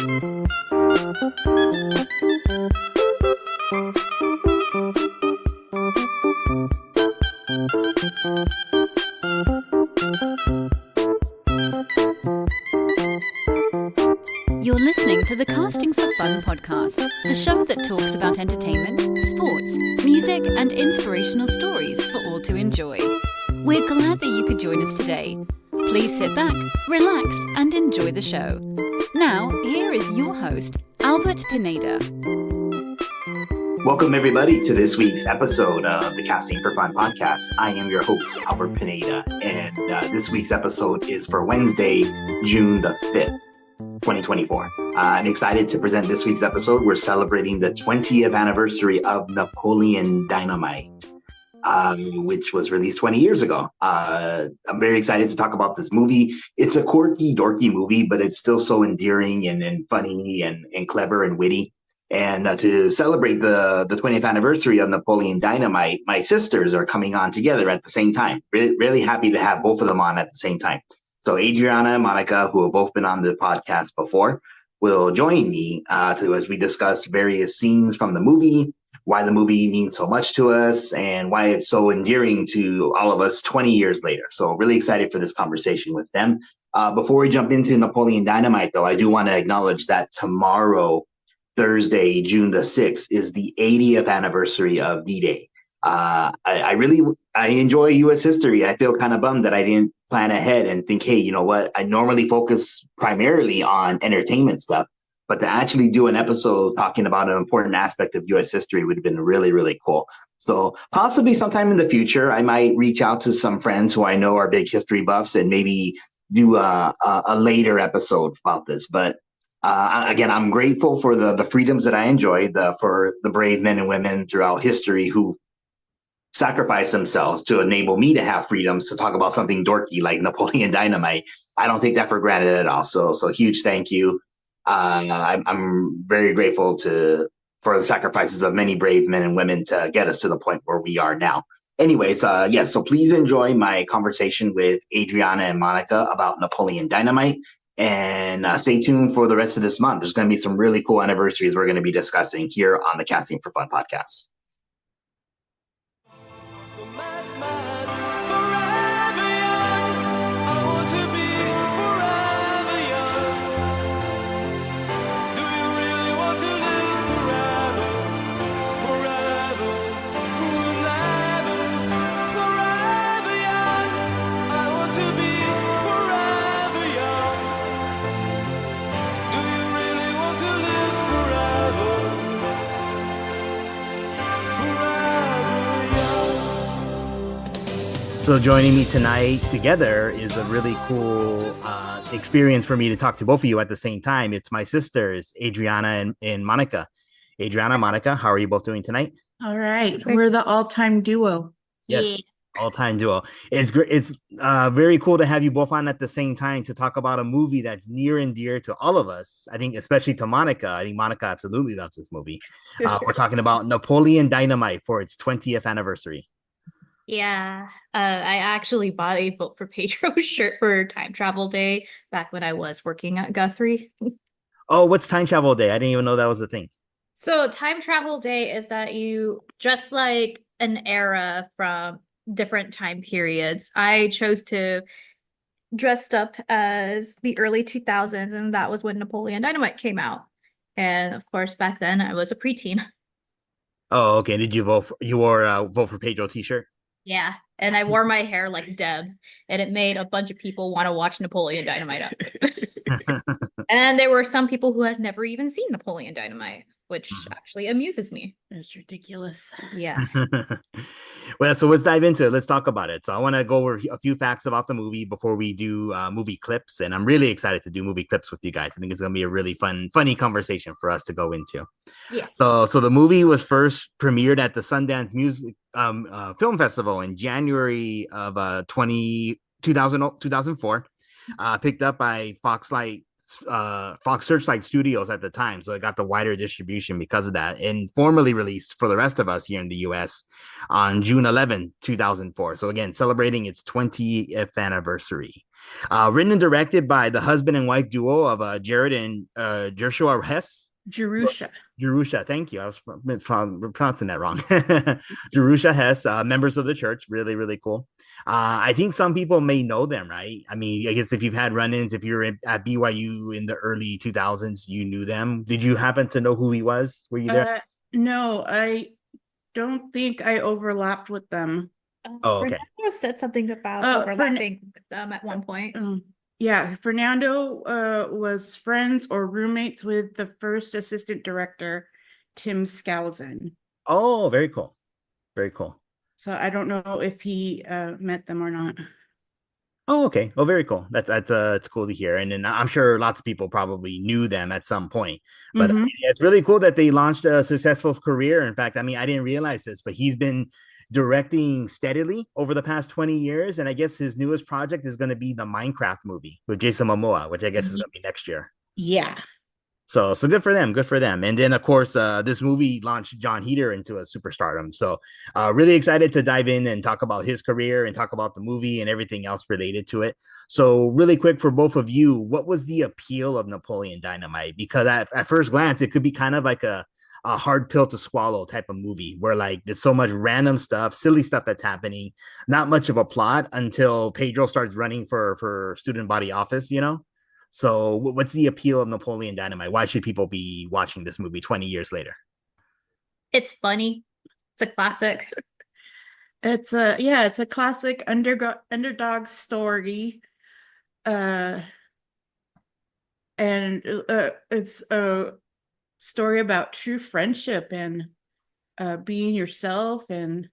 You're listening to the Casting for Fun podcast, the show that talks about entertainment, sports, music, and inspirational stories for all to enjoy. We're glad that you could join us today. Please sit back, relax, and enjoy the show. Now, here is your host, Albert Pineda. Welcome, everybody, to this week's episode of the Casting for Fun podcast. I am your host, Albert Pineda, and this week's episode is for Wednesday, June the 5th. 2024. I'm excited to present this week's episode. We're celebrating the 20th anniversary of Napoleon Dynamite, which was released 20 years ago. I'm very excited to talk about this movie. It's a quirky, dorky movie, but it's still so endearing and funny and clever and witty. And to celebrate the 20th anniversary of Napoleon Dynamite, my sisters are coming on together at the same time. Really happy to have both of them on at the same time. So Adriana and Monica, who have both been on the podcast before, will join me as we discuss various scenes from the movie, why the movie means so much to us, and why it's so endearing to all of us 20 years later. So really excited for this conversation with them. Before we jump into Napoleon Dynamite, though, I do want to acknowledge that tomorrow, Thursday, June the 6th, is the 80th anniversary of D-Day. I enjoy U.S. history. I feel kind of bummed that I didn't plan ahead and think, hey, you know what? I normally focus primarily on entertainment stuff, but to actually do an episode talking about an important aspect of U.S. history would have been really, really cool. So possibly sometime in the future, I might reach out to some friends who I know are big history buffs and maybe do a later episode about this. But again, I'm grateful for the freedoms that I enjoy, for the brave men and women throughout history who sacrifice themselves to enable me to have freedoms to talk about something dorky like Napoleon Dynamite. I don't take that for granted at all. So huge thank you. I'm very grateful for the sacrifices of many brave men and women to get us to the point where we are now. Anyways, yes, so please enjoy my conversation with Adriana and Monica about Napoleon Dynamite. And stay tuned for the rest of this month. There's going to be some really cool anniversaries we're going to be discussing here on the Casting for Fun podcast. So joining me tonight together is a really cool experience for me to talk to both of you at the same time. It's my sisters, Adriana and Monica. Adriana, Monica, how are you both doing tonight? All right. We're the all-time duo. Yes, all-time duo. It's great. It's very cool to have you both on at the same time to talk about a movie that's near and dear to all of us. I think especially to Monica. I think Monica absolutely loves this movie. We're talking about Napoleon Dynamite for its 20th anniversary. Yeah, I actually bought a Vote for Pedro shirt for Time Travel Day back when I was working at Guthrie. Oh, what's Time Travel Day? I didn't even know that was a thing. So Time Travel Day is that you just like an era from different time periods. I chose to dressed up as the early 2000s, and that was when Napoleon Dynamite came out. And of course, back then I was a preteen. Oh, okay. Did you wore a Vote for Pedro t-shirt? Yeah, and I wore my hair like Deb, and it made a bunch of people want to watch Napoleon Dynamite up. And there were some people who had never even seen Napoleon Dynamite, which actually amuses me. It's ridiculous. Yeah. Well, so let's dive into it. Let's talk about it. So I want to go over a few facts about the movie before we do movie clips. And I'm really excited to do movie clips with you guys. I think it's going to be a really funny conversation for us to go into. Yeah. So the movie was first premiered at the Sundance Music Film Festival in January of 2004. Picked up by Foxlight Fox Searchlight Studios at the time, so it got the wider distribution because of that, and formally released for the rest of us here in the US on June 11, 2004. So again, celebrating its 20th anniversary. Written and directed by the husband and wife duo of Jared and Joshua Hess. Jerusha, thank you. I was pronouncing that wrong. Jerusha Hess, members of the church, really, really cool. I think some people may know them, right? I mean, I guess if you've had run-ins, if you're at BYU in the early 2000s, you knew them. Did you happen to know who he was? Were you there? No, I don't think I overlapped with them. Oh, okay. Fernando said something about overlapping with them at one point. Yeah, Fernando was friends or roommates with the first assistant director, Tim Skousen. Oh, very cool. Very cool. So I don't know if he met them or not. Oh, okay. Oh, very cool. It's cool to hear. And then I'm sure lots of people probably knew them at some point. But it's really cool that they launched a successful career. In fact, I mean, I didn't realize this, but he's been directing steadily over the past 20 years. And I guess his newest project is going to be the Minecraft movie with Jason Momoa, which I guess is going to be next year. Yeah. So good for them. Good for them. And then, of course, this movie launched John Heder into a superstardom. So really excited to dive in and talk about his career and talk about the movie and everything else related to it. So really quick for both of you, what was the appeal of Napoleon Dynamite? Because at first glance, it could be kind of like a hard pill to swallow type of movie where like there's so much random stuff, silly stuff that's happening, not much of a plot until Pedro starts running for student body office, you know? So what's the appeal of Napoleon Dynamite? Why should people be watching this movie 20 years later? It's funny. It's a classic. It's a classic underdog story. And it's a story about true friendship and being yourself. And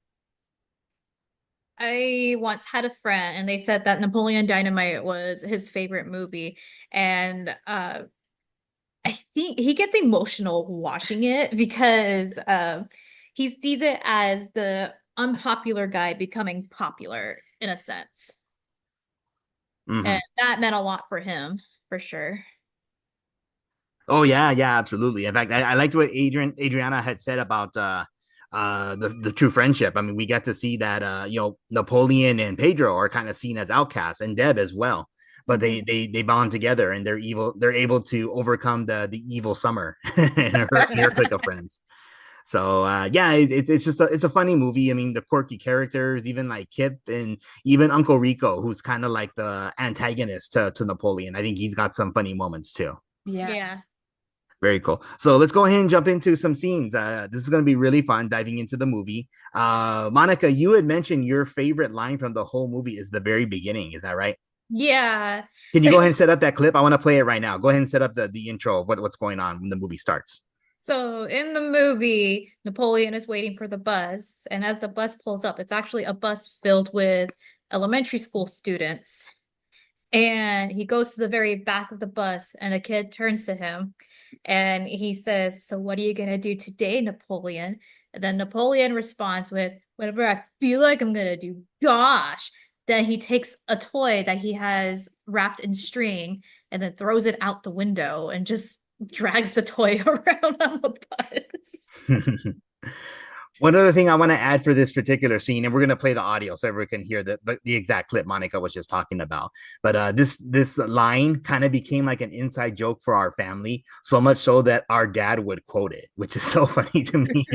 I once had a friend and they said that Napoleon Dynamite was his favorite movie. And I think he gets emotional watching it because he sees it as the unpopular guy becoming popular in a sense. And that meant a lot for him, for sure. Oh, yeah, absolutely. In fact, I liked what Adriana had said about the true friendship. I mean, we get to see that Napoleon and Pedro are kind of seen as outcasts, and Deb as well, but they bond together and they're able to overcome the evil summer and her clique of friends. So it's a funny movie. I mean, the quirky characters, even like Kip and even Uncle Rico, who's kind of like the antagonist to Napoleon. I think he's got some funny moments too. Yeah. Very cool. So let's go ahead and jump into some scenes. This is going to be really fun diving into the movie. Monica, you had mentioned your favorite line from the whole movie is the very beginning. Is that right? Yeah. Can you go ahead and set up that clip? I want to play it right now. Go ahead and set up the intro of what's going on when the movie starts. So in the movie, Napoleon is waiting for the bus. And as the bus pulls up, it's actually a bus filled with elementary school students. And he goes to the very back of the bus and a kid turns to him and he says, "So what are you going to do today, Napoleon?" And then Napoleon responds with, "Whatever I feel like I'm going to do, gosh." Then he takes a toy that he has wrapped in string and then throws it out the window and just drags the toy around on the bus. One other thing I want to add for this particular scene, and we're going to play the audio so everyone can hear the exact clip Monica was just talking about. But this line kind of became like an inside joke for our family, so much so that our dad would quote it, which is so funny to me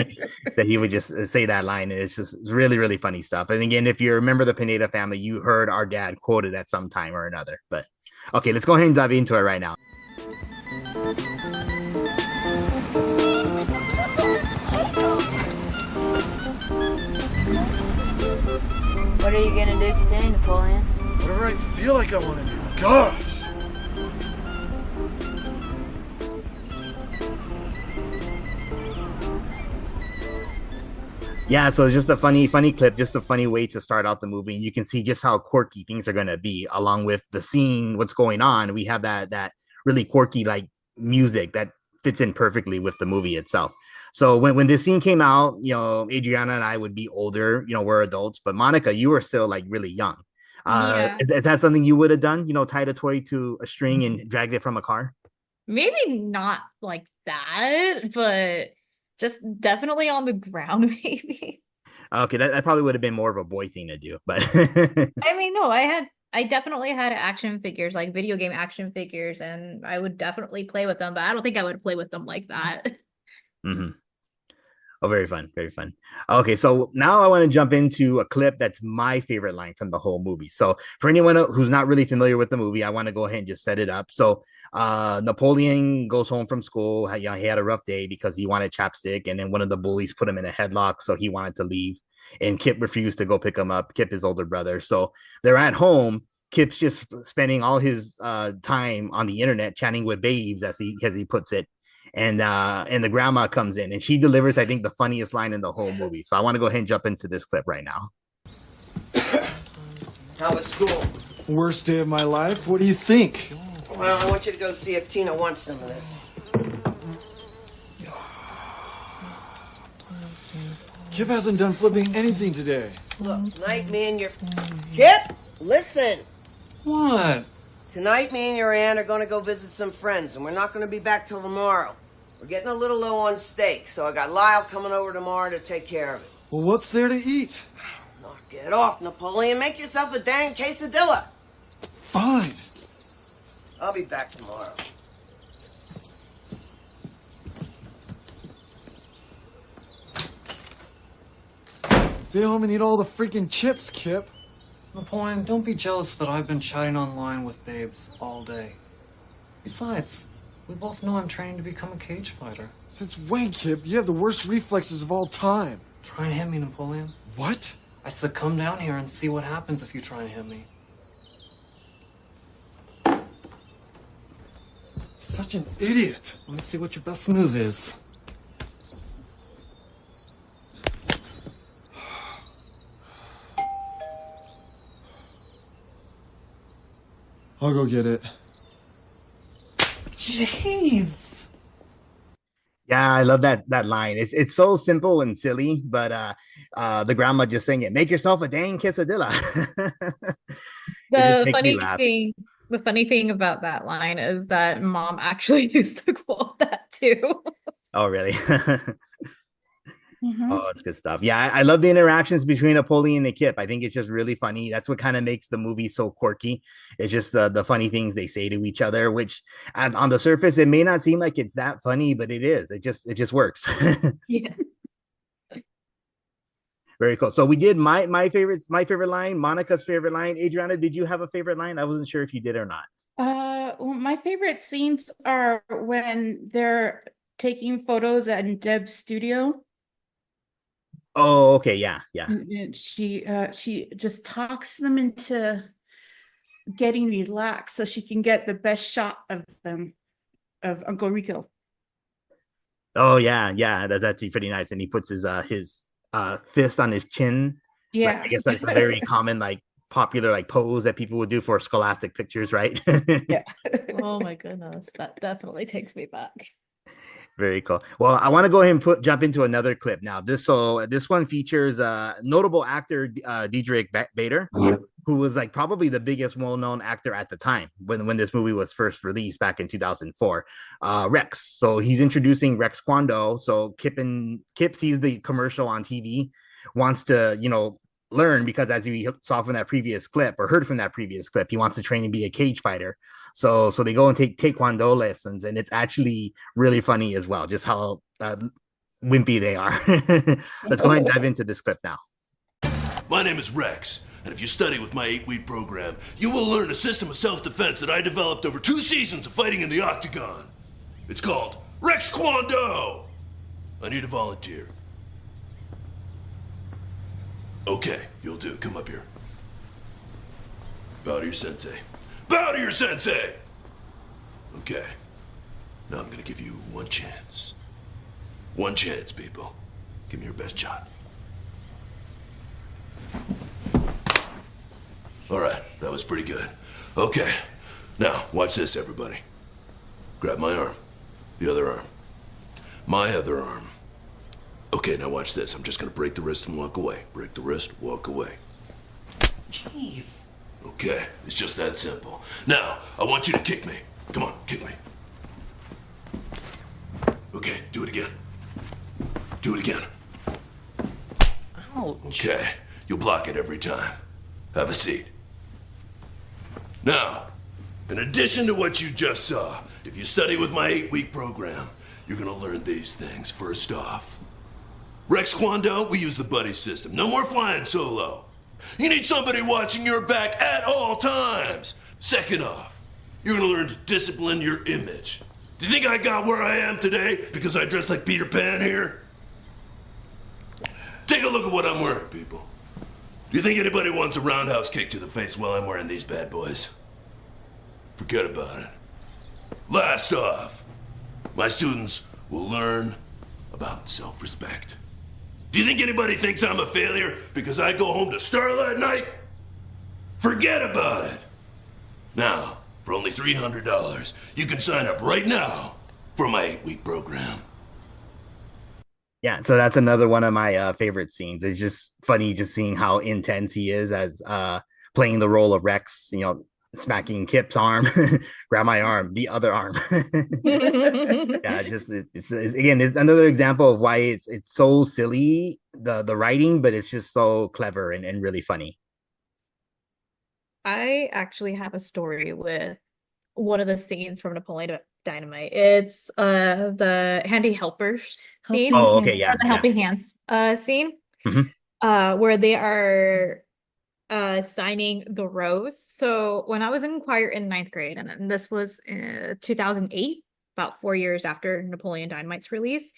that he would just say that line. And it's just really, really funny stuff. And again, if you remember the Pineda family, you heard our dad quote it at some time or another. But okay, let's go ahead and dive into it right now. What are you gonna do today, Napoleon? Whatever I feel like I want to do. Gosh! Yeah, so it's just a funny clip, just a funny way to start out the movie. And you can see just how quirky things are going to be along with the scene, what's going on. We have that really quirky like music that fits in perfectly with the movie itself. So when this scene came out, Adriana and I would be older, we're adults, but Monica, you were still like really young. Yeah. Is that something you would have done? You know, tied a toy to a string and dragged it from a car? Maybe not like that, but just definitely on the ground, maybe. Okay, that probably would have been more of a boy thing to do, but I mean, no, I definitely had action figures, like video game action figures, and I would definitely play with them, but I don't think I would play with them like that. Mhm. Oh, very fun, very fun. Okay, so now I want to jump into a clip that's my favorite line from the whole movie. So for anyone who's not really familiar with the movie, I want to go ahead and just set it up. So Napoleon goes home from school. He had a rough day because he wanted chapstick, and then one of the bullies put him in a headlock, so he wanted to leave. And Kip refused to go pick him up. Kip, his older brother. So they're at home. Kip's just spending all his time on the internet chatting with babes, as he puts it. And the grandma comes in and she delivers, I think, the funniest line in the whole movie. So I want to go ahead and jump into this clip right now. How was school? Worst day of my life? What do you think? Well, I want you to go see if Tina wants some of this. Kip hasn't done flipping anything today. Look, tonight me and your... Kip, listen. What? Tonight me and your aunt are going to go visit some friends, and we're not going to be back till tomorrow. We're getting a little low on steak, so I got Lyle coming over tomorrow to take care of it. Well, what's there to eat? Knock it off, Napoleon. Make yourself a dang quesadilla. Fine. I'll be back tomorrow. Stay home and eat all the freaking chips, Kip. Napoleon, don't be jealous that I've been chatting online with babes all day. Besides, we both know I'm training to become a cage fighter. Since when, Kip? You have the worst reflexes of all time. Try and hit me, Napoleon. What? I said come down here and see what happens if you try and hit me. Such an idiot. Let me see what your best move is. I'll go get it. Jeez. Yeah, I love that line. It's so simple and silly, but the grandma just saying it, make yourself a dang quesadilla. The funny thing about that line is that mom actually used to quote that too. Oh, really? Mhm. Oh, it's good stuff. Yeah, I love the interactions between Napoleon and Kip. I think it's just really funny. That's what kind of makes the movie so quirky. It's just the funny things they say to each other, which on the surface, it may not seem like it's that funny, but it is. It just works. Yeah. Very cool. So we did my favorite line, Monica's favorite line. Adriana, did you have a favorite line? I wasn't sure if you did or not. Well, my favorite scenes are when they're taking photos at Deb's studio. Oh, okay. Yeah. And she just talks them into getting relaxed so she can get the best shot of them, of Uncle Rico. Oh, yeah. That's actually pretty nice. And he puts his fist on his chin. Yeah. Like, I guess that's a very common, like, popular, like, pose that people would do for scholastic pictures, right? Yeah. Oh my goodness, that definitely takes me back. Very cool. Well, I want to go ahead and jump into another clip now. This one features notable actor Diedrich Bader, who was like probably the biggest well-known actor at the time when this movie was first released back in 2004. Rex. So he's introducing Rex Kwon Do. So Kip sees the commercial on TV, wants to learn, because as we saw from that previous clip or heard from that previous clip, he wants to train and be a cage fighter. So they go and take Taekwondo lessons, and it's actually really funny as well, just how wimpy they are. Let's go ahead and dive into this clip now. My name is Rex, and if you study with my 8-week program, you will learn a system of self-defense that I developed over 2 seasons of fighting in the octagon. It's called Rex Kwon Do. I need a volunteer. Okay, you'll do. Come up here. Bow to your sensei. Bow to your sensei! Okay. Now I'm gonna give you one chance. One chance, people. Give me your best shot. All right, that was pretty good. Okay, now watch this, everybody. Grab my arm. The other arm. My other arm. Okay, now watch this. I'm just gonna break the wrist and walk away. Break the wrist, walk away. Jeez. Okay, it's just that simple. Now, I want you to kick me. Come on, kick me. Okay, do it again. Do it again. Ouch. Okay, you'll block it every time. Have a seat. Now, in addition to what you just saw, if you study with my 8-week program, you're gonna learn these things. First off, Rex Kwon Do, we use the buddy system. No more flying solo. You need somebody watching your back at all times. Second off, you're gonna learn to discipline your image. Do you think I got where I am today because I dress like Peter Pan here? Take a look at what I'm wearing, people. Do you think anybody wants a roundhouse kick to the face while I'm wearing these bad boys? Forget about it. Last off, my students will learn about self-respect. Do you think anybody thinks I'm a failure because I go home to Starla at night? Forget about it. Now, for only $300, you can sign up right now for my 8-week program. Yeah, so that's another one of my favorite scenes. It's just funny just seeing how intense he is as playing the role of Rex, smacking Kip's arm, grab my arm, the other arm. Yeah, it's again, it's another example of why it's so silly, the writing, but it's just so clever and really funny. I actually have a story with one of the scenes from Napoleon Dynamite. It's the handy helpers scene. Oh, okay, yeah. Or the helping hands scene. Mhm. Where they are signing the rose. So when I was in choir in 9th grade, and this was 2008, about 4 years after Napoleon Dynamite's release,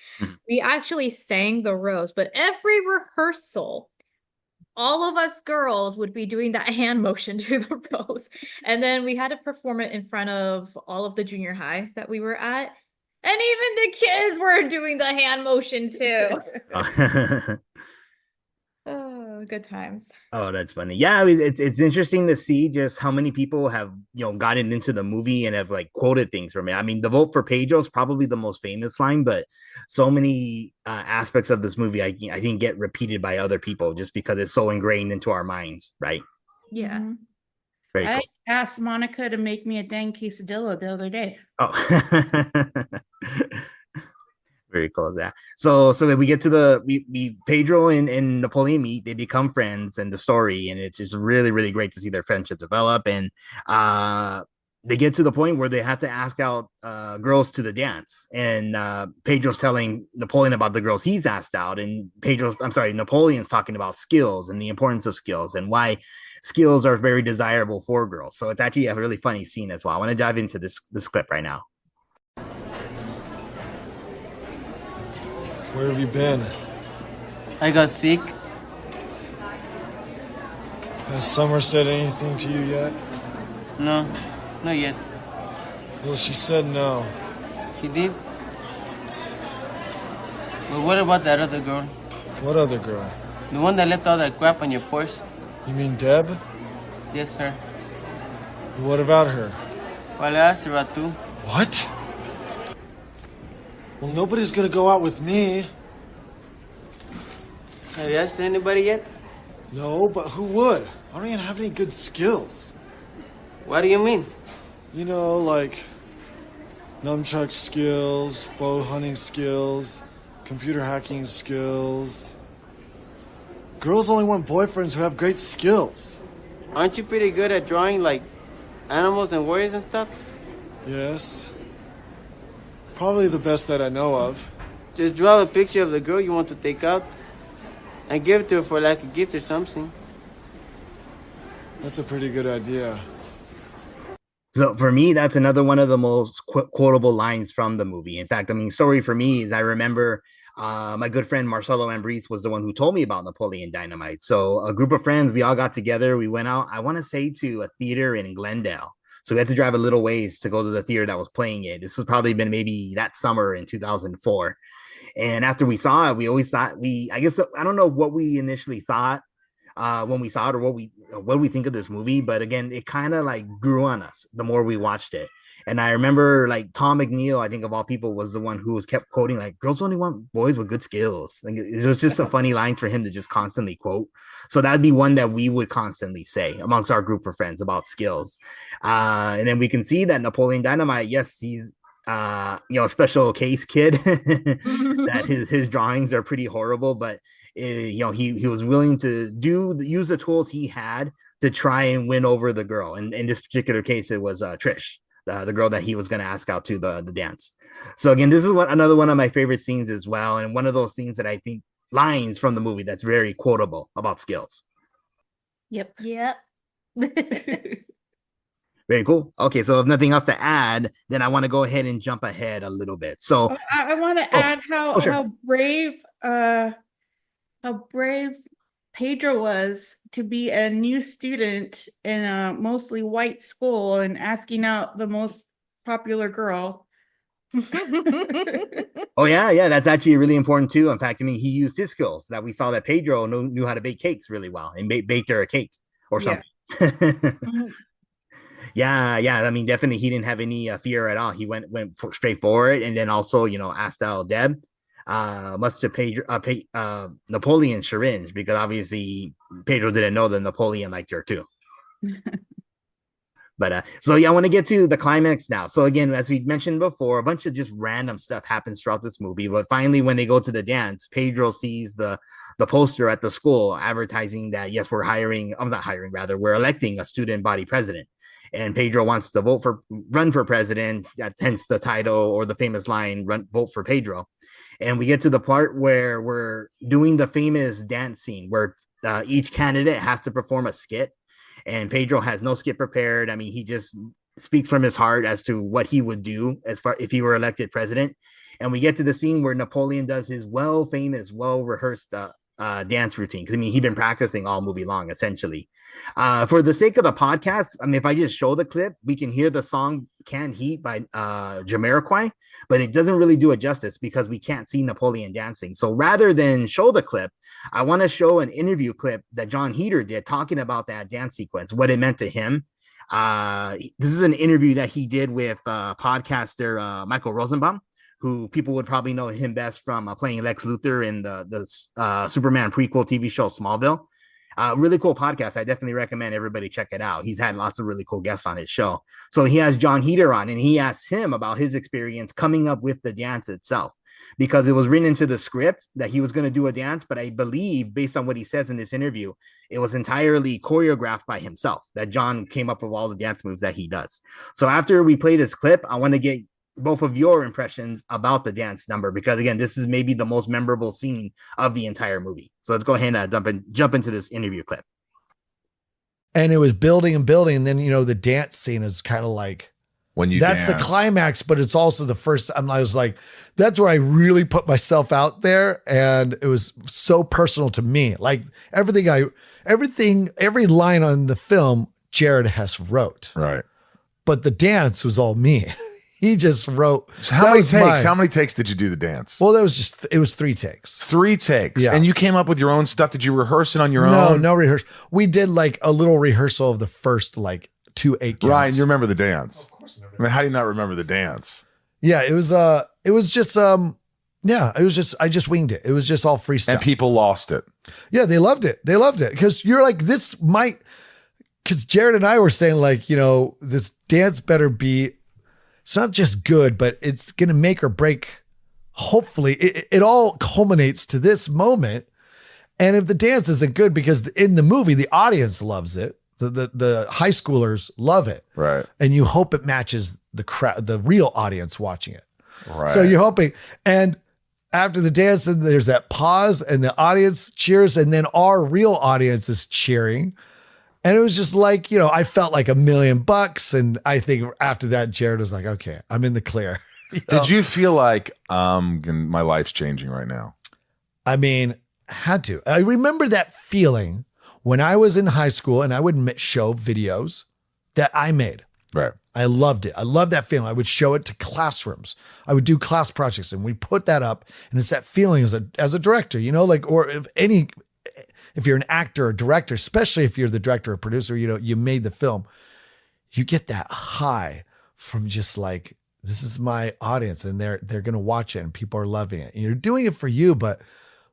we actually sang the rose, but every rehearsal, all of us girls would be doing that hand motion to the rose. And then we had to perform it in front of all of the junior high that we were at. And even the kids were doing the hand motion too. Oh, good times. Oh, that's funny. Yeah, I mean, it's interesting to see just how many people have gotten into the movie and have like quoted things from it. I mean, the vote for Pedro is probably the most famous line, but so many aspects of this movie I think get repeated by other people just because it's so ingrained into our minds, right? Yeah. Very cool. I asked Monica to make me a dang quesadilla the other day. Oh. Very cool as that. So that we get to we Pedro and Napoleon meet, they become friends, and the story, and it's just really, really great to see their friendship develop. And they get to the point where they have to ask out girls to the dance. And Pedro's telling Napoleon about the girls he's asked out, and Napoleon's talking about skills and the importance of skills and why skills are very desirable for girls. So it's actually a really funny scene as well. I want to dive into this clip right now. Where have you been? I got sick. Has Summer said anything to you yet? No, not yet. Well, she said no. She did? Well, what about that other girl? What other girl? The one that left all that crap on your porch? You mean Deb? Yes, her. What about her? Well, I asked her out too. What? Well, nobody's gonna go out with me. Have you asked anybody yet? No, but who would? I don't even have any good skills. What do you mean? Like nunchuck skills, bow hunting skills, computer hacking skills. Girls only want boyfriends who have great skills. Aren't you pretty good at drawing, like, animals and warriors and stuff? Yes. Probably the best that I know of. Just draw a picture of the girl you want to take out and give it to her for like a gift or something. That's a pretty good idea. So for me, that's another one of the most quotable lines from the movie. In fact, story for me is I remember my good friend Marcelo Ambriz was the one who told me about Napoleon Dynamite. So a group of friends, we all got together. We went out, I want to say, to a theater in Glendale. So we had to drive a little ways to go to the theater that was playing it. This was probably been maybe that summer in 2004. And after we saw it, we always thought I don't know what we initially thought when we saw it or what we think of this movie. But again, it kind of like grew on us the more we watched it. And I remember like Tom McNeil, I think of all people, was the one who was kept quoting like girls only want boys with good skills. Like it was just a funny line for him to just constantly quote. So that'd be one that we would constantly say amongst our group of friends about skills. And then we can see that Napoleon Dynamite, yes, he's special case kid. That his drawings are pretty horrible, but he was willing to use the tools he had to try and win over the girl. And in this particular case, it was Trish, the girl that he was going to ask out to the dance. So again, this is another one of my favorite scenes as well, and one of those scenes that I think lines from the movie that's very quotable about skills. Yep. Very cool. Okay, so if nothing else to add, then I want to go ahead and jump ahead a little bit. So I want to add how brave Pedro was to be a new student in a mostly white school and asking out the most popular girl. Oh yeah, that's actually really important too. In fact, I mean, he used his skills that we saw that Pedro knew how to bake cakes really well and baked her a cake or something. Yeah. I mean, definitely he didn't have any fear at all. He went straight for it, and then also asked out Deb, much to Pedro, Napoleon's chagrin, because obviously Pedro didn't know that Napoleon liked her too. But so I want to get to the climax now. So again, as we mentioned before, a bunch of just random stuff happens throughout this movie. But finally, when they go to the dance, Pedro sees the poster at the school advertising that yes, we're electing a student body president. And Pedro wants to run for president, hence the title or the famous line, vote for Pedro. And we get to the part where we're doing the famous dance scene where each candidate has to perform a skit. And Pedro has no skit prepared. I mean, he just speaks from his heart as to what he would do if he were elected president. And we get to the scene where Napoleon does his well-rehearsed dance routine. I mean, he'd been practicing all movie long, essentially. For the sake of the podcast, I mean, if I just show the clip, we can hear the song "Can Heat" by Jamiroquai, but it doesn't really do it justice because we can't see Napoleon dancing. So rather than show the clip, I want to show an interview clip that John Heder did talking about that dance sequence, what it meant to him. This is an interview that he did with podcaster Michael Rosenbaum, who people would probably know him best from playing Lex Luthor in the Superman prequel TV show Smallville. Really cool podcast. I definitely recommend everybody check it out. He's had lots of really cool guests on his show. So he has John Heder on, and he asked him about his experience coming up with the dance itself, because it was written into the script that he was going to do a dance. But I believe, based on what he says in this interview, it was entirely choreographed by himself, that John came up with all the dance moves that he does. So after we play this clip, I want to get both of your impressions about the dance number, because again, this is maybe the most memorable scene of the entire movie. So let's go ahead and jump into this interview clip. And it was building and building, and then the dance scene is kind of like that's the climax, but it's also the first time I was like, that's where I really put myself out there, and it was so personal to me. Like every line on the film, Jared Hess wrote, right? But the dance was all me. He just wrote. So how many takes? How many takes did you do the dance? Well, it was 3 takes. 3 takes. Yeah. And you came up with your own stuff. Did you rehearse it on your own? No rehearsal. We did like a little rehearsal of the first 2 8 counts. Ryan, you remember the dance? Of course I mean, how do you not remember the dance? Yeah, it was just I just winged it. It was just all freestyle. And people lost it. Yeah, they loved it. Because you're like, because Jared and I were saying this dance better be, it's not just good, but it's going to make or break. Hopefully it all culminates to this moment. And if the dance isn't good, because in the movie, the audience loves it. The high schoolers love it. Right. And you hope it matches the crowd, the real audience watching it. Right. So you're hoping. And after the dance, and there's that pause and the audience cheers, and then our real audience is cheering. And it was just like, I felt like $1 million. And I think after that, Jared was like, okay, I'm in the clear. Did you feel like my life's changing right now? I mean, had to. I remember that feeling when I was in high school and I would show videos that I made. Right. I loved it. I loved that feeling. I would show it to classrooms. I would do class projects and we put that up. And it's that feeling as a director, or if you're an actor or director, especially if you're the director or producer, you made the film, you get that high from just like, this is my audience and they're going to watch it and people are loving it. And you're doing it for you, but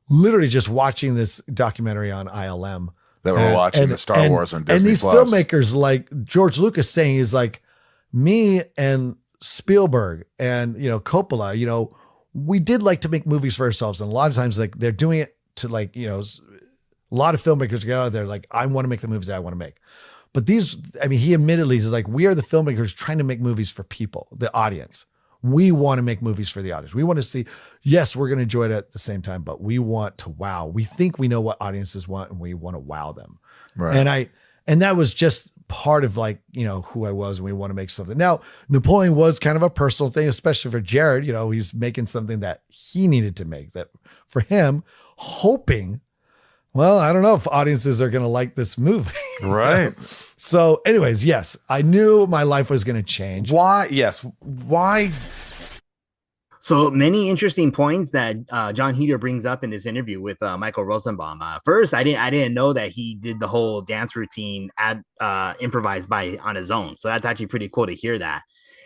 literally just watching this documentary on ILM that we're watching the Star Wars on Disney and these Plus. filmmakers like George Lucas saying is like, me and Spielberg and, Coppola, we did like to make movies for ourselves. And a lot of times like they're doing it to like, a lot of filmmakers get out there like, I want to make the movies that I want to make. But he admittedly is like, we are the filmmakers trying to make movies for people, the audience. We want to make movies for the audience. We want to see, yes, we're going to enjoy it at the same time, but we want to wow. We think we know what audiences want and we want to wow them. Right. And that was just part of like, who I was and we want to make something. Now, Napoleon was kind of a personal thing, especially for Jared, he's making something that he needed to make that for him, hoping, well, I don't know if audiences are going to like this movie. Right. So anyways, yes, I knew my life was going to change. Why? Yes. Why? So many interesting points that John Heder brings up in this interview with Michael Rosenbaum. First, I didn't know that he did the whole dance routine improvised on his own. So that's actually pretty cool to hear that.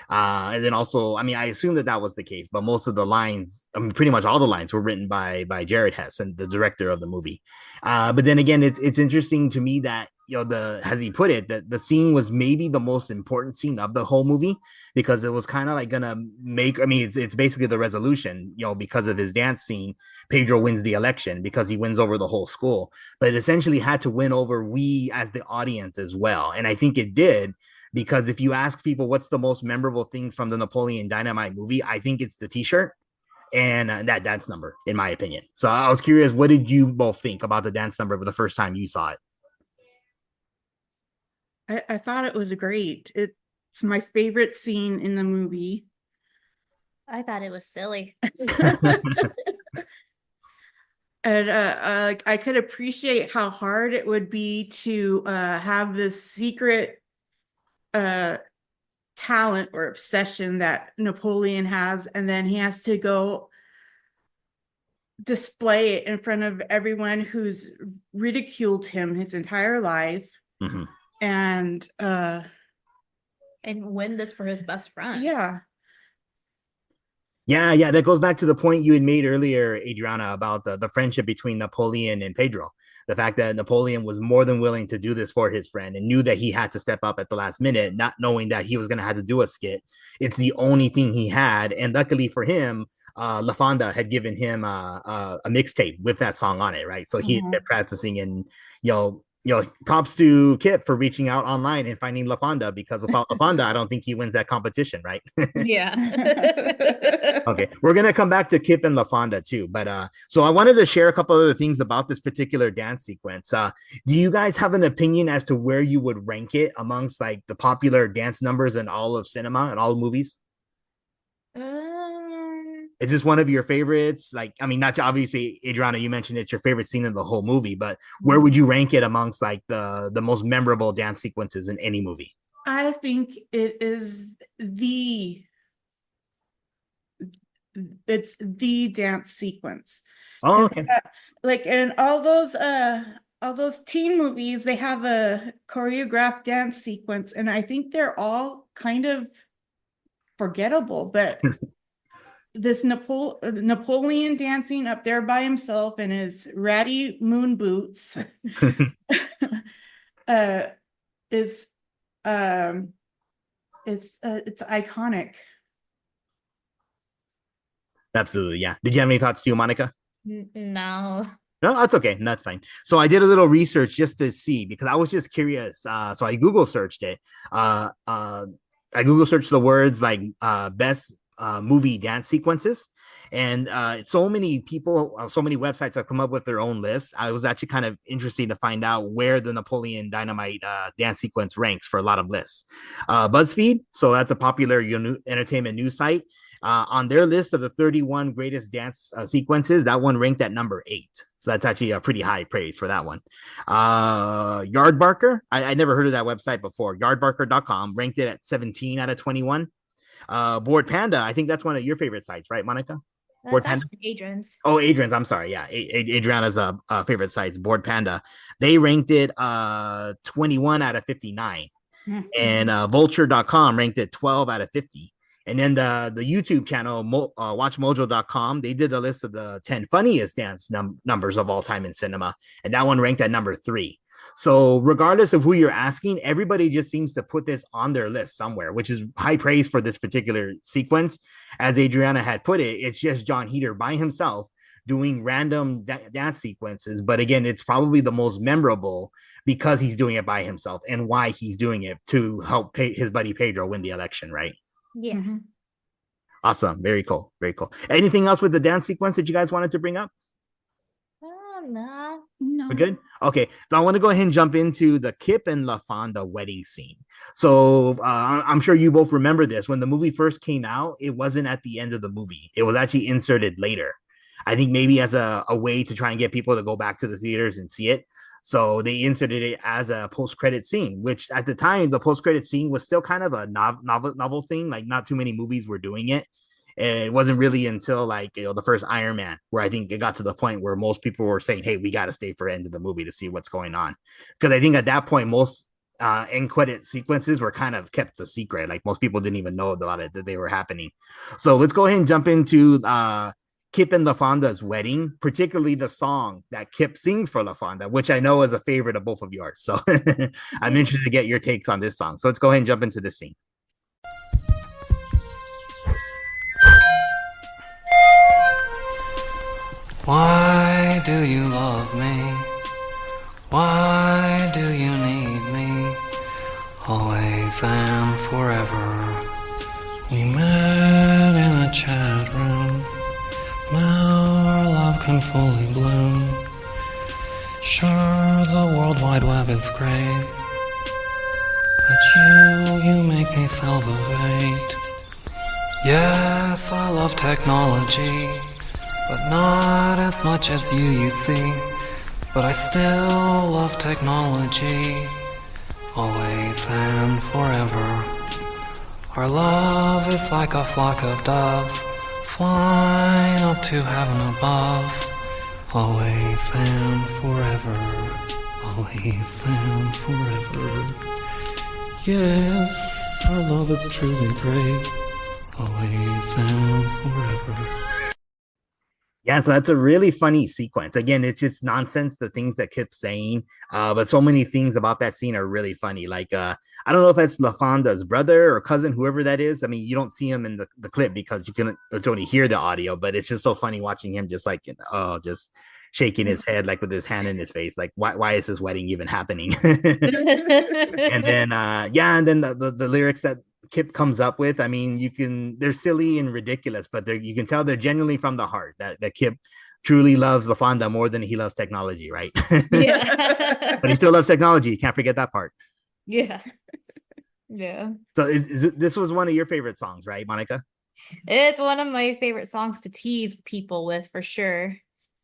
And then also, I assume that was the case, but most of the lines, pretty much all the lines were written by Jared Hess and the director of the movie. But then again, it's interesting to me that, as he put it, that the scene was maybe the most important scene of the whole movie because it was kind of like gonna make, it's basically the resolution, because of his dance scene, Pedro wins the election because he wins over the whole school, but it essentially had to win over we as the audience as well. And I think it did. Because if you ask people what's the most memorable things from the Napoleon Dynamite movie, I think it's the t-shirt and that dance number, in my opinion. So I was curious, what did you both think about the dance number for the first time you saw it? I thought it was great. It's my favorite scene in the movie. I thought it was silly. And I could appreciate how hard it would be to have this secret talent or obsession that Napoleon has, and then he has to go display it in front of everyone who's ridiculed him his entire life. Mm-hmm. And win this for his best friend. Yeah, that goes back to the point you had made earlier, Adriana, about the friendship between Napoleon and Pedro. The fact that Napoleon was more than willing to do this for his friend and knew that he had to step up at the last minute, not knowing that he was going to have to do a skit. It's the only thing he had. And luckily for him, La Fonda had given him a mixtape with that song on it, right? So he had been practicing and, props to Kip for reaching out online and finding La Fonda, because without La Fonda, I don't think he wins that competition, right? Yeah. Okay, we're gonna come back to Kip and La Fonda too, but so I wanted to share a couple other things about this particular dance sequence. Do you guys have an opinion as to where you would rank it amongst like the popular dance numbers in all of cinema and all movies? Is this one of your favorites? Like, not obviously, Adriana, you mentioned it's your favorite scene in the whole movie, but where would you rank it amongst like the most memorable dance sequences in any movie? I think it's the dance sequence. Oh, okay. Like in all those teen movies, they have a choreographed dance sequence, and I think they're all kind of forgettable, but this Napoleon dancing up there by himself in his ratty moon boots is it's iconic. Absolutely, yeah. Did you have any thoughts too, Monica? No. No, that's okay. That's fine. So I did a little research just to see, because I was just curious. So I Google searched it. I Google searched the words like best movie dance sequences, and so many people, so many websites have come up with their own lists. I was actually kind of interested to find out where the Napoleon Dynamite dance sequence ranks for a lot of lists. BuzzFeed, so that's a popular entertainment news site. On their list of the 31 greatest dance sequences, that one ranked at number 8. So that's actually a pretty high praise for that one. Yardbarker, I never heard of that website before. Yardbarker.com ranked it at 17 out of 21. Board Panda, I think that's one of your favorite sites, right, Monica? That's actually Adrian's. Oh, Adrian's, I'm sorry. Yeah, Adriana's favorite sites, Board Panda. They ranked it 21 out of 59. And vulture.com ranked it 12 out of 50. And then the YouTube channel, watchmojo.com, they did a list of the 10 funniest dance numbers of all time in cinema. And that one ranked at number 3. So regardless of who you're asking, everybody just seems to put this on their list somewhere, which is high praise for this particular sequence. As Adriana had put it, it's just John Heder by himself doing random dance sequences. But again, it's probably the most memorable because he's doing it by himself and why he's doing it to help his buddy Pedro win the election, right? Yeah. Awesome. Very cool. Very cool. Anything else with the dance sequence that you guys wanted to bring up? No. We're good? Okay. So I want to go ahead and jump into the Kip and LaFonda wedding scene. So I'm sure you both remember this. When the movie first came out, it wasn't at the end of the movie. It was actually inserted later. I think maybe as a way to try and get people to go back to the theaters and see it. So they inserted it as a post-credit scene, which at the time, the post-credit scene was still kind of a novel thing. Like not too many movies were doing it. And it wasn't really until like, the first Iron Man, where I think it got to the point where most people were saying, hey, we got to stay for the end of the movie to see what's going on. Because I think at that point, most end credit sequences were kind of kept a secret. Like most people didn't even know about it, that they were happening. So let's go ahead and jump into Kip and LaFonda's wedding, particularly the song that Kip sings for LaFonda, which I know is a favorite of both of yours. So I'm interested to get your takes on this song. So let's go ahead and jump into this scene. Why do you love me? Why do you need me? Always and forever. We met in a chat room. Now our love can fully bloom. Sure, the World Wide Web is great, but you make me salivate. Yes, I love technology, but not as much as you see. But I still love technology, always and forever. Our love is like a flock of doves, flying up to heaven above. Always and forever, always and forever. Yes, our love is truly great, always and forever. Yeah, so that's a really funny sequence. Again, it's just nonsense, the things that Kip's saying, but so many things about that scene are really funny. Like, I don't know if that's LaFonda's brother or cousin, whoever that is. I mean, you don't see him in the clip because you can only hear the audio, but it's just so funny watching him just like, just shaking his head, like with his hand in his face. Like, why is this wedding even happening? And then, and then the lyrics that Kip comes up with, I mean, they're silly and ridiculous, but you can tell they're genuinely from the heart, that Kip truly loves LaFonda more than he loves technology, right? Yeah. But he still loves technology. You can't forget that part. Yeah. Yeah. So this was one of your favorite songs, right, Monica? It's one of my favorite songs to tease people with, for sure.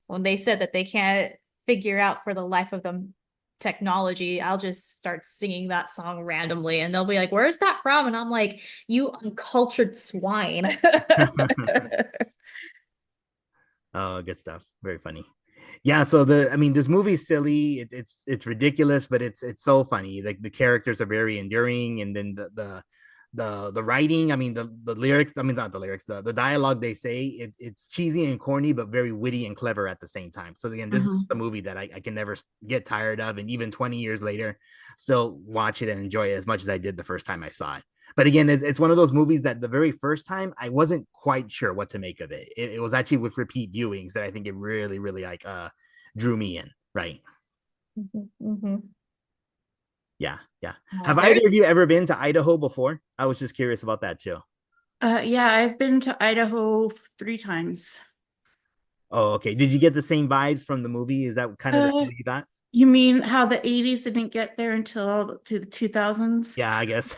When they said that they can't figure out for the life of them technology, I'll just start singing that song randomly and they'll be like, where's that from? And I'm like, you uncultured swine. Oh, good stuff. Very funny. Yeah, so this movie's silly, it's ridiculous, but it's so funny. Like the characters are very enduring, and then the writing, I mean the lyrics, I mean not the lyrics, the dialogue they say, it's cheesy and corny, but very witty and clever at the same time. So again, this is a movie that I can never get tired of, and even 20 years later, still watch it and enjoy it as much as I did the first time I saw it. But again, it's one of those movies that the very first time I wasn't quite sure what to make of it. It was actually with repeat viewings that I think it really, really like drew me in, right? Yeah. Have either of you ever been to Idaho before? I was just curious about that too. Yeah, I've been to Idaho 3 times. Oh, okay. Did you get the same vibes from the movie? Is that kind of the feel you got? You mean how the 80s didn't get there until to the 2000s? Yeah, I guess.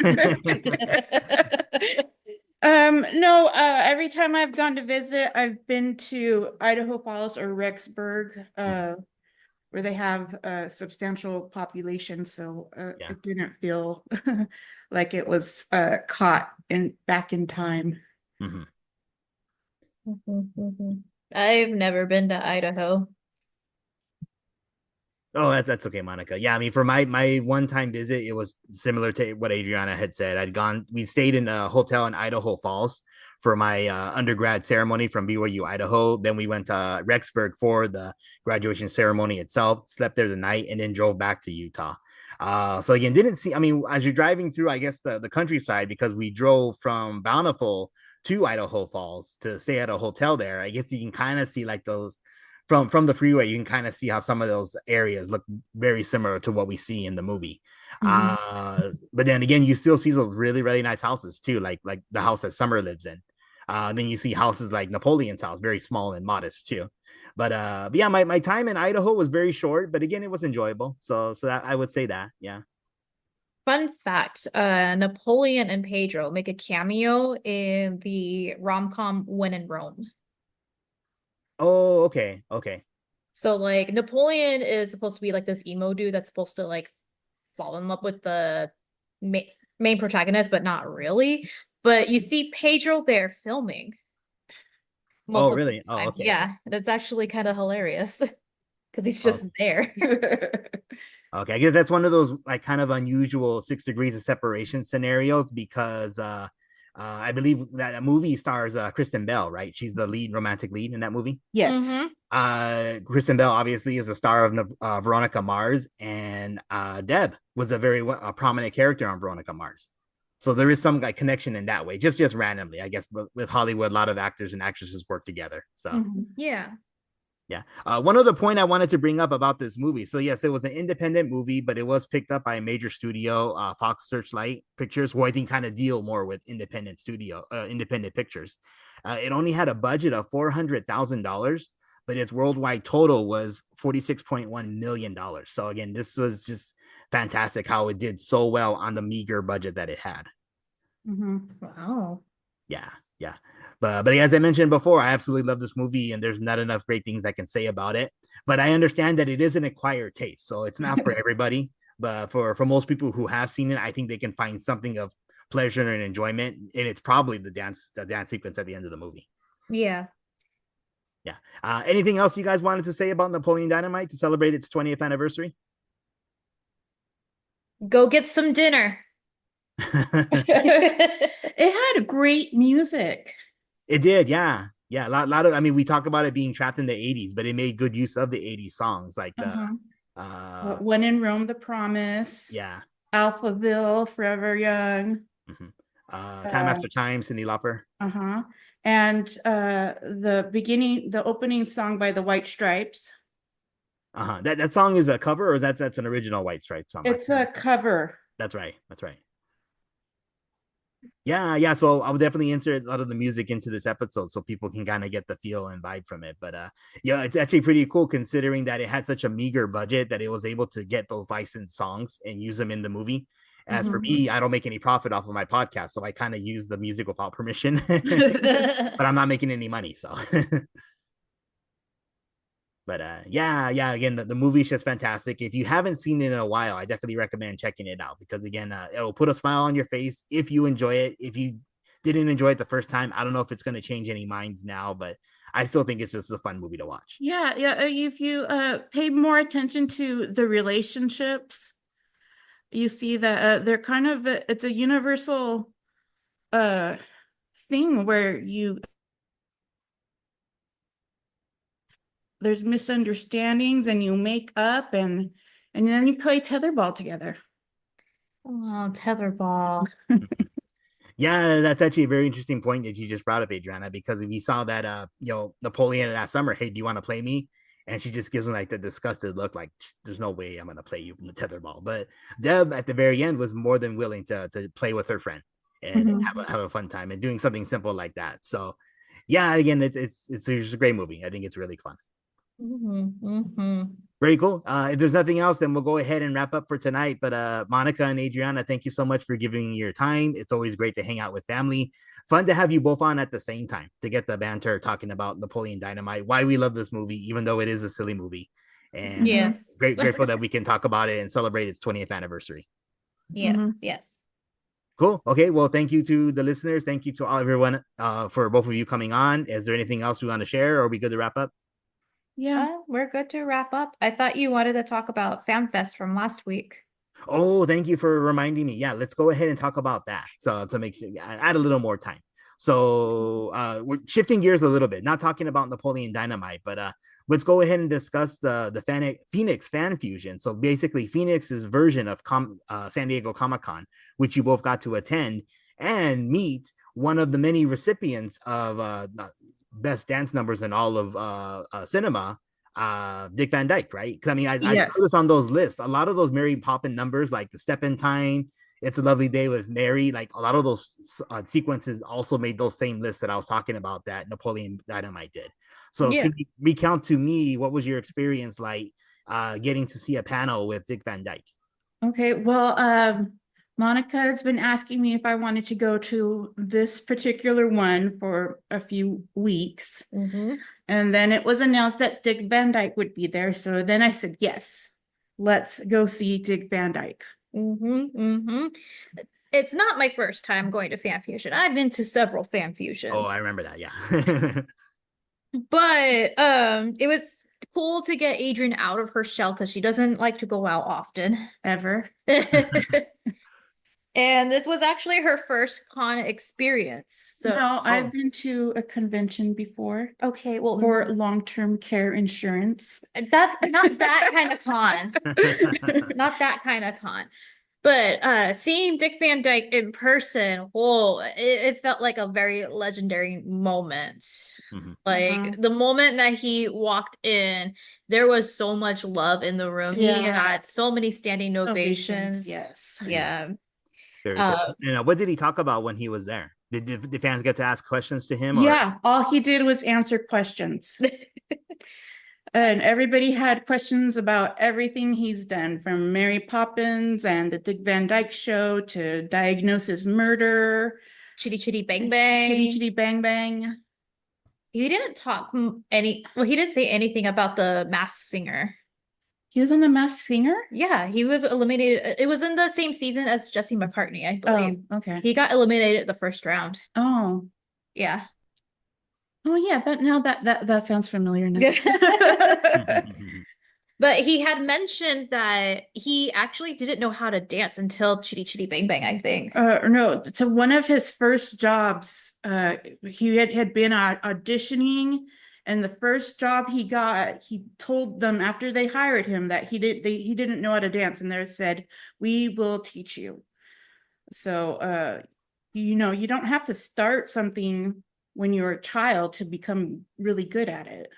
No, every time I've gone to visit, I've been to Idaho Falls or Rexburg, where they have a substantial population, so it didn't feel like it was caught back in time. I've never been to Idaho. Oh, that's okay, Monica. Yeah, I mean, for my one time visit, it was similar to what Adriana had said. We stayed in a hotel in Idaho Falls for my undergrad ceremony from BYU, Idaho. Then we went to Rexburg for the graduation ceremony itself, slept there the night, and then drove back to Utah. So again, didn't see, I mean, as you're driving through, I guess the countryside, because we drove from Bountiful to Idaho Falls to stay at a hotel there, I guess you can kind of see like those from the freeway, you can kind of see how some of those areas look very similar to what we see in the movie. But then again, you still see those really, really nice houses too, like the house that Summer lives in. Then you see houses like Napoleon's house, very small and modest too. But yeah, my time in Idaho was very short, but again, it was enjoyable. So that, I would say that, yeah. Fun fact, Napoleon and Pedro make a cameo in the rom-com When in Rome. Oh, okay. So like Napoleon is supposed to be like this emo dude that's supposed to like fall in love with the main protagonist, but not really. But you see Pedro there filming. Oh, really? Oh, okay. Yeah, that's actually kind of hilarious because he's just there. Okay, I guess that's one of those like kind of unusual 6 degrees of separation scenarios because I believe that movie stars Kristen Bell, right? She's the romantic lead in that movie. Yes. Kristen Bell obviously is a star of Veronica Mars, and Deb was a very prominent character on Veronica Mars. So there is some like connection in that way, just randomly, I guess. But with Hollywood, a lot of actors and actresses work together. So yeah. Yeah. One other point I wanted to bring up about this movie. So yes, it was an independent movie, but it was picked up by a major studio, Fox Searchlight Pictures, who I think kind of deal more with independent pictures. It only had a budget of $400,000, but its worldwide total was $46.1 million. So again, this was just fantastic how it did so well on the meager budget that it had. Wow. Yeah. But as I mentioned before, I absolutely love this movie, and there's not enough great things I can say about it. But I understand that it is an acquired taste, so it's not for everybody. But for most people who have seen it, I think they can find something of pleasure and enjoyment, and it's probably the dance sequence at the end of the movie. Yeah. Anything else you guys wanted to say about Napoleon Dynamite to celebrate its 20th anniversary? Go get some dinner. It had great music. It did, yeah. A lot of, I mean, we talk about it being trapped in the 80s, but it made good use of the 80s songs like the When in Rome, The Promise. Yeah. Alphaville, Forever Young. Time After Time, Cyndi Lauper. And the opening song by the White Stripes. That song is a cover, or that's an original White Stripes song? It's a cover. That's right. Yeah. So I'll definitely insert a lot of the music into this episode so people can kind of get the feel and vibe from it. But yeah, it's actually pretty cool considering that it had such a meager budget that it was able to get those licensed songs and use them in the movie. As for me, I don't make any profit off of my podcast, so I kind of use the music without permission, but I'm not making any money. So, but yeah. Again, the movie's just fantastic. If you haven't seen it in a while, I definitely recommend checking it out because again, it'll put a smile on your face if you enjoy it. If you didn't enjoy it the first time, I don't know if it's going to change any minds now, but I still think it's just a fun movie to watch. Yeah. If you pay more attention to the relationships, you see that they're kind of it's a universal thing where there's misunderstandings and you make up and then you play tetherball together. Oh, tetherball. Yeah, that's actually a very interesting point that you just brought up, Adriana, because if you saw that Napoleon that summer, hey, do you want to play me? And she just gives him like the disgusted look, like there's no way I'm gonna play you in the tetherball. But Deb at the very end was more than willing to play with her friend and have a fun time and doing something simple like that. So yeah, again, it's a great movie. I think it's really fun. Very cool. If there's nothing else, then we'll go ahead and wrap up for tonight. But Monica and Adriana, thank you so much for giving me your time. It's always great to hang out with family. Fun to have you both on at the same time to get the banter talking about Napoleon Dynamite, why we love this movie, even though it is a silly movie. And yes, grateful that we can talk about it and celebrate its 20th anniversary. Yes. Cool. Okay. Well, thank you to the listeners. Thank you to everyone for both of you coming on. Is there anything else we want to share, or are we good to wrap up? Yeah. We're good to wrap up. I thought you wanted to talk about FanFest from last week. Oh, thank you for reminding me. Yeah, let's go ahead and talk about that. So to make sure, add a little more time. So we're shifting gears a little bit, not talking about Napoleon Dynamite, but let's go ahead and discuss the Phoenix Fan Fusion. So basically, Phoenix's version of San Diego Comic-Con, which you both got to attend and meet one of the many recipients of best dance numbers in all of cinema, Dick Van Dyke, right? I mean, I noticed on those lists, a lot of those Mary Poppin numbers, like the Step in Time, It's a Lovely Day with Mary, like a lot of those sequences also made those same lists that I was talking about that Napoleon Dynamite did. So can you recount to me what was your experience like getting to see a panel with Dick Van Dyke? Okay, well, Monica has been asking me if I wanted to go to this particular one for a few weeks. And then it was announced that Dick Van Dyke would be there. So then I said, yes, let's go see Dick Van Dyke. It's not my first time going to Fan Fusion. I've been to several Fan Fusions. Oh, I remember that, yeah. But it was cool to get Adrian out of her shell because she doesn't like to go out often. Ever. And this was actually her first con experience. So no, I've been to a convention before. Okay, well, for long-term care insurance. Not that kind of con. Not that kind of con. But seeing Dick Van Dyke in person, it felt like a very legendary moment. Like the moment that he walked in, there was so much love in the room. He had so many standing ovations. Yes. Yeah. Very cool. And what did he talk about when he was there? Did the fans get to ask questions to him? Or? Yeah, all he did was answer questions. And everybody had questions about everything he's done, from Mary Poppins and the Dick Van Dyke Show to Diagnosis Murder, Chitty Chitty Bang Bang. Chitty Chitty Bang Bang. He didn't he didn't say anything about the Masked Singer. He was on the Masked Singer? Yeah, he was eliminated. It was in the same season as Jesse McCartney, I believe. Oh, okay. He got eliminated the first round. Oh. Yeah. Oh yeah, that sounds familiar now. But he had mentioned that he actually didn't know how to dance until Chitty Chitty Bang Bang, I think. No, so one of his first jobs, he had been auditioning, and the first job he got, he told them after they hired him that he didn't know how to dance, and they said, "We will teach you." So, you don't have to start something when you're a child to become really good at it.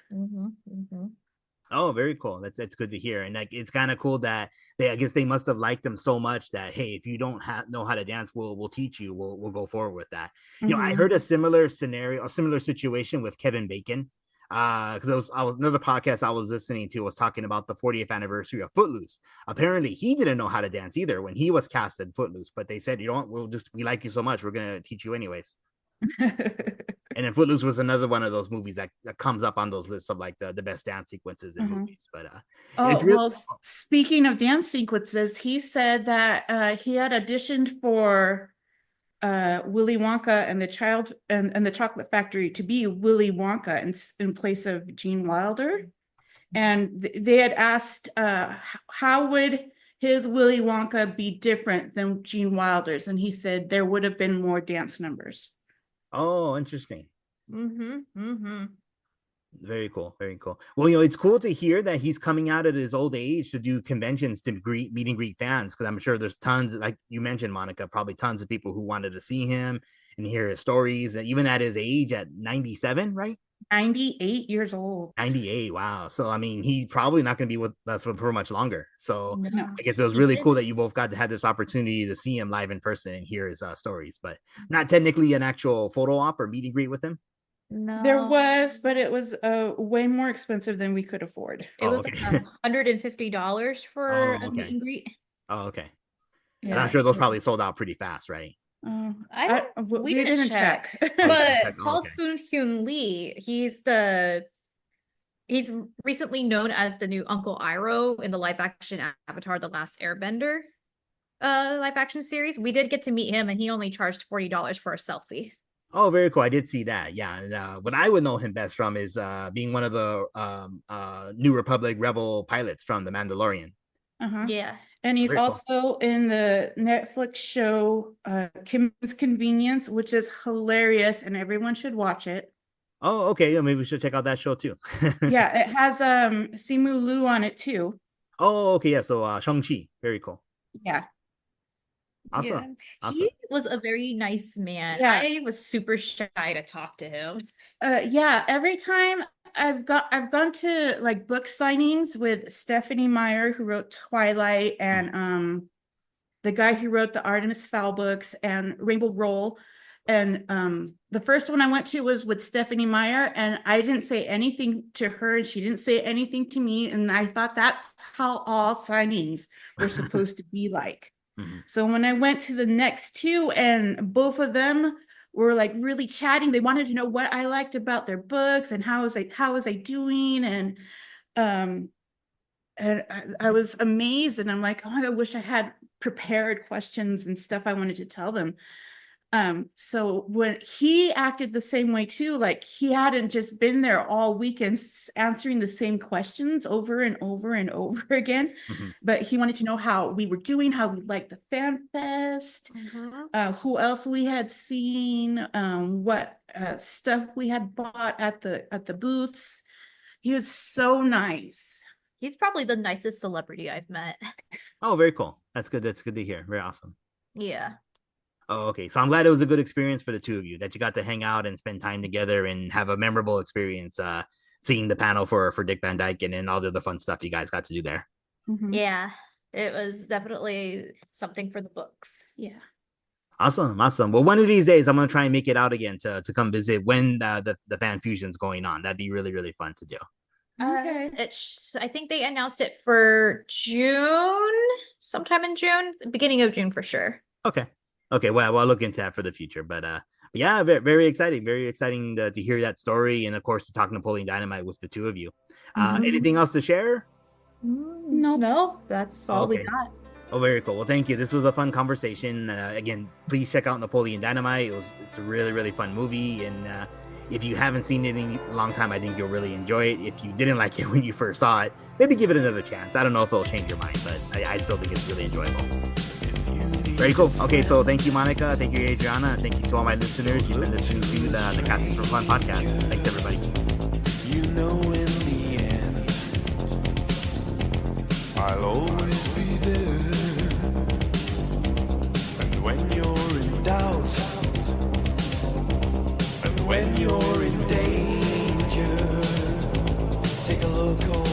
Oh, very cool. That's good to hear. And like, it's kind of cool that I guess they must have liked him so much that, hey, if you don't know how to dance, we'll teach you. We'll go forward with that. You know, I heard a similar scenario, a similar situation with Kevin Bacon. Because another podcast I was listening to was talking about the 40th anniversary of Footloose. Apparently, he didn't know how to dance either when he was cast in Footloose, but they said, you know what, we like you so much, we're gonna teach you anyways. And then Footloose was another one of those movies that comes up on those lists of like the best dance sequences in movies. But speaking of dance sequences, he said that he had auditioned for Willy Wonka and the Chocolate Factory to be Willy Wonka in place of Gene Wilder, and they had asked how would his Willy Wonka be different than Gene Wilder's, and he said there would have been more dance numbers. Oh, interesting. Very cool. Very cool. Well, it's cool to hear that he's coming out at his old age to do conventions to meet and greet fans, because I'm sure there's tons, like you mentioned, Monica, probably tons of people who wanted to see him and hear his stories, even at his age at 97, right? 98 years old. 98. Wow. So, I mean, he's probably not going to be with us for much longer. So I guess it was really cool that you both got to have this opportunity to see him live in person and hear his stories, but not technically an actual photo op or meet and greet with him. No, there was, but it was way more expensive than we could afford. It was $150 for a meet and greet. Oh, okay. Yeah. And I'm sure those probably sold out pretty fast, right? We didn't check. But Paul Soon-Hyun Lee, he's recently known as the new Uncle Iroh in the live action Avatar: The Last Airbender live action series. We did get to meet him, and he only charged $40 for a selfie. Oh, very cool. I did see that. Yeah. And, what I would know him best from is being one of the New Republic rebel pilots from The Mandalorian. Uh-huh. Yeah. And he's Very cool. also in the Netflix show Kim's Convenience, which is hilarious and everyone should watch it. Oh, okay. Yeah, maybe we should check out that show too. Yeah, it has Simu Liu on it too. Oh, okay. Yeah. So Shang-Chi. Very cool. Yeah. Awesome. Yeah. Awesome. He was a very nice man. Yeah. I was super shy to talk to him. Yeah, every time I've gone to like book signings with Stephanie Meyer, who wrote Twilight, and the guy who wrote the Artemis Fowl books and Rainbow Roll. And the first one I went to was with Stephanie Meyer, and I didn't say anything to her, and she didn't say anything to me. And I thought that's how all signings were supposed to be like. So when I went to the next two, and both of them were like really chatting, they wanted to know what I liked about their books and how was I doing, and I was amazed, and I'm like, oh, I wish I had prepared questions and stuff I wanted to tell them. So when he acted the same way too, like he hadn't just been there all weekend answering the same questions over and over and over again, but he wanted to know how we were doing, how we liked the fan fest, who else we had seen, what stuff we had bought at the booths. He was so nice. He's probably the nicest celebrity I've met. Oh, very cool. That's good. That's good to hear. Very awesome. Yeah. Oh, okay. So I'm glad it was a good experience for the two of you, that you got to hang out and spend time together and have a memorable experience seeing the panel for Dick Van Dyke and then all the other fun stuff you guys got to do there. Yeah. It was definitely something for the books. Yeah. Awesome. Awesome. Well, one of these days I'm going to try and make it out again to come visit when the fan fusion's going on. That'd be really, really fun to do. Okay. I think they announced it for June, sometime in June, beginning of June for sure. Okay. Okay, well, I'll look into that for the future. But yeah, very, very exciting. Very exciting to hear that story. And of course, to talk Napoleon Dynamite with the two of you. Anything else to share? No, that's all we got. Oh, very cool. Well, thank you. This was a fun conversation. Again, please check out Napoleon Dynamite. It's a really, really fun movie. And if you haven't seen it in a long time, I think you'll really enjoy it. If you didn't like it when you first saw it, maybe give it another chance. I don't know if it'll change your mind, but I still think it's really enjoyable. Very cool. Okay, so thank you, Monica. Thank you, Adriana. And thank you to all my listeners. You've been listening to the Casting for Fun podcast. Thanks, everybody. You know, in the end, I'll always be there. And when you're in doubt, and when you're in danger, take a look over